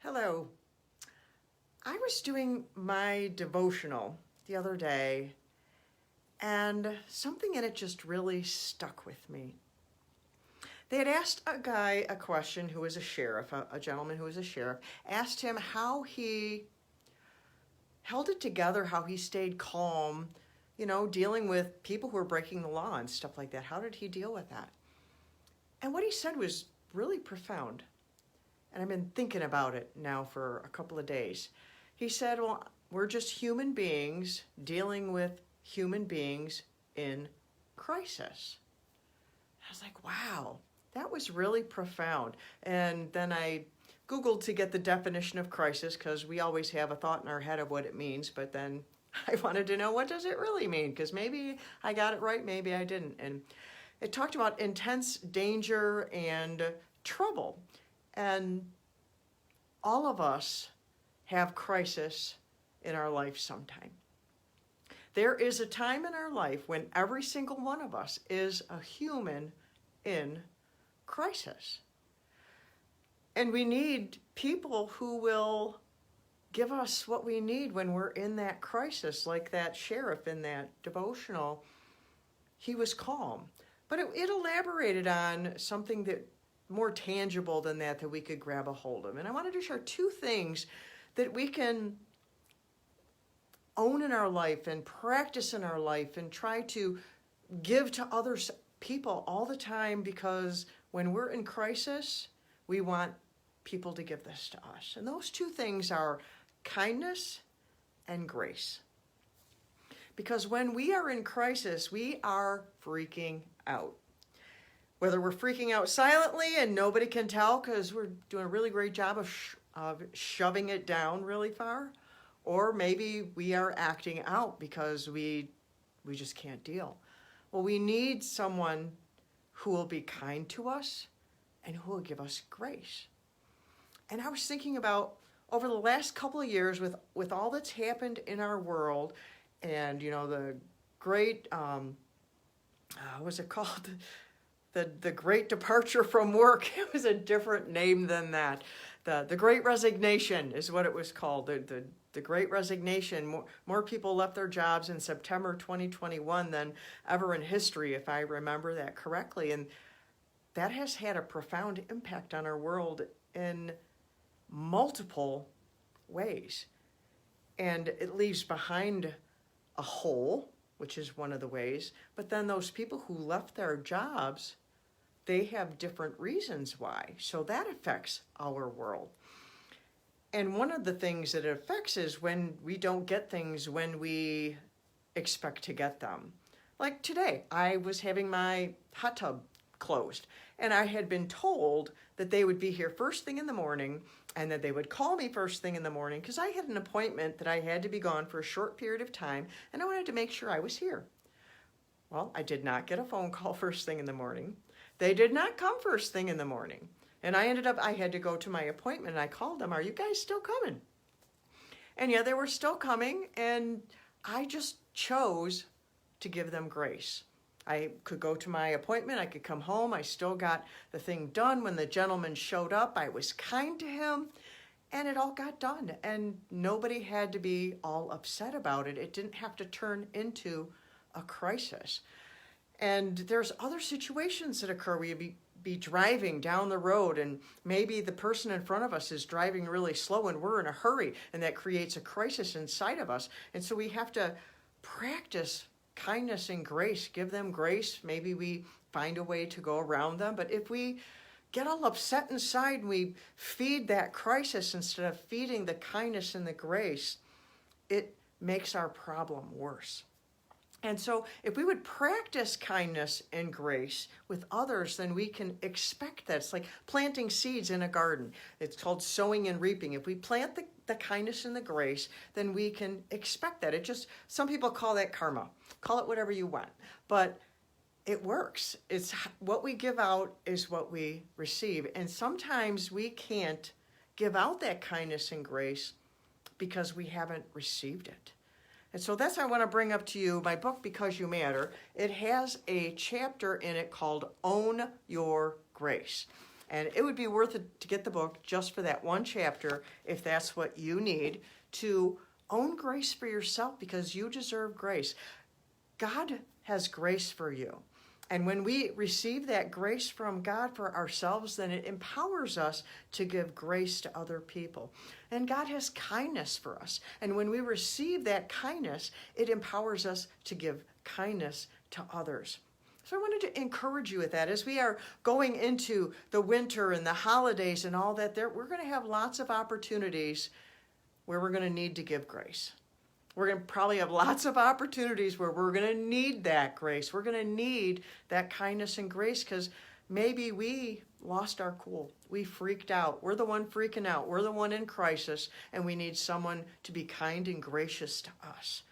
Hello. I was doing my devotional the other day, and something in it just really stuck with me. They had asked a guy a question who was a sheriff, a gentleman who was a sheriff, asked him how he held it together, how he stayed calm, dealing with people who were breaking the law and stuff like that. How did he deal with that? And what he said was really profound. And I've been thinking about it now for a couple of days. He said, well, we're just human beings dealing with human beings in crisis. I was like, wow, that was really profound. And then I Googled to get the definition of crisis, because we always have a thought in our head of what it means, but then I wanted to know, what does it really mean? Because maybe I got it right, maybe I didn't. And it talked about intense danger and trouble. And all of us have crisis in our life sometime. There is a time in our life when every single one of us is a human in crisis. And we need people who will give us what we need when we're in that crisis, like that sheriff in that devotional. He was calm. But it elaborated on something that more tangible than that we could grab a hold of. And I wanted to share two things that we can own in our life and practice in our life and try to give to other people all the time, because when we're in crisis, we want people to give this to us. And those two things are kindness and grace. Because when we are in crisis, we are freaking out. Whether we're freaking out silently and nobody can tell because we're doing a really great job of shoving it down really far, or maybe we are acting out because we just can't deal. Well, we need someone who will be kind to us and who will give us grace. And I was thinking about, over the last couple of years, with all that's happened in our world, and the great what's it called? The great departure from work. It was a different name than that. The Great Resignation is what it was called. The Great Resignation. More people left their jobs in September 2021 than ever in history, if I remember that correctly. And that has had a profound impact on our world in multiple ways. And it leaves behind a hole, which is one of the ways. But then those people who left their jobs, they have different reasons why. So that affects our world. And one of the things that it affects is when we don't get things when we expect to get them. Like today, I was having my hot tub closed, and I had been told that they would be here first thing in the morning, and that they would call me first thing in the morning, because I had an appointment that I had to be gone for a short period of time, and I wanted to make sure I was here. Well, I did not get a phone call first thing in the morning. They did not come first thing in the morning. And I had to go to my appointment, and I called them, are you guys still coming? And yeah, they were still coming, and I just chose to give them grace. I could go to my appointment, I could come home, I still got the thing done. When the gentleman showed up, I was kind to him, and it all got done. And nobody had to be all upset about it. It didn't have to turn into a crisis. And there's other situations that occur where you be driving down the road, and maybe the person in front of us is driving really slow and we're in a hurry, and that creates a crisis inside of us. And so we have to practice kindness and grace, give them grace. Maybe we find a way to go around them. But if we get all upset inside and we feed that crisis instead of feeding the kindness and the grace, it makes our problem worse. And so if we would practice kindness and grace with others, then we can expect that. It's like planting seeds in a garden. It's called sowing and reaping. If we plant the kindness and the grace, then we can expect that. Some people call that karma. Call it whatever you want. But it works. It's what we give out is what we receive. And sometimes we can't give out that kindness and grace because we haven't received it. And so that's what I want to bring up to you, my book, Because You Matter. It has a chapter in it called Own Your Grace. And it would be worth it to get the book just for that one chapter if that's what you need to own grace for yourself, because you deserve grace. God has grace for you. And when we receive that grace from God for ourselves, then it empowers us to give grace to other people. And God has kindness for us. And when we receive that kindness, it empowers us to give kindness to others. So I wanted to encourage you with that. As we are going into the winter and the holidays and all that, we're going to have lots of opportunities where we're going to need to give grace. We're going to probably have lots of opportunities where we're going to need that grace. We're going to need that kindness and grace because maybe we lost our cool. We freaked out. We're the one freaking out. We're the one in crisis, and we need someone to be kind and gracious to us.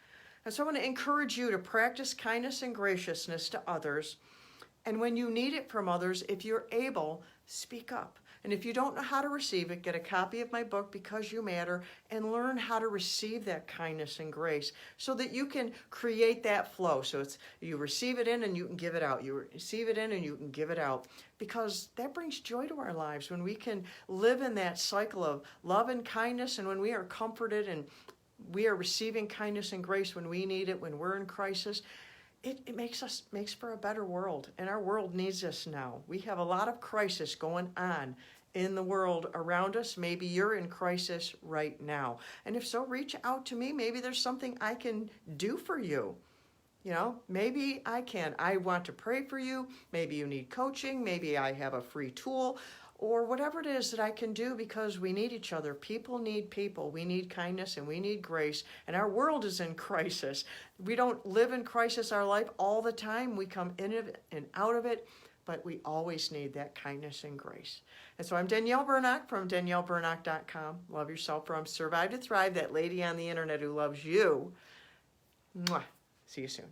And so I want to encourage you to practice kindness and graciousness to others. And when you need it from others, if you're able, speak up. And if you don't know how to receive it, get a copy of my book, Because You Matter, and learn how to receive that kindness and grace so that you can create that flow. So it's you receive it in and you can give it out. You receive it in and you can give it out, because that brings joy to our lives when we can live in that cycle of love and kindness, and when we are comforted and we are receiving kindness and grace when we need it, when we're in crisis. It makes for a better world, and our world needs us now. We have a lot of crisis going on in the world around us. Maybe you're in crisis right now. And if so, reach out to me. Maybe there's something I can do for you. You know, maybe I can. I want to pray for you. Maybe you need coaching. Maybe I have a free tool, or whatever it is that I can do, because we need each other. People need people. We need kindness and we need grace. And our world is in crisis. We don't live in crisis our life all the time. We come in it and out of it, but we always need that kindness and grace. And so I'm Danielle Burnock from DanielleBurnock.com. Love yourself from Survive to Thrive, that lady on the internet who loves you. Mwah. See you soon.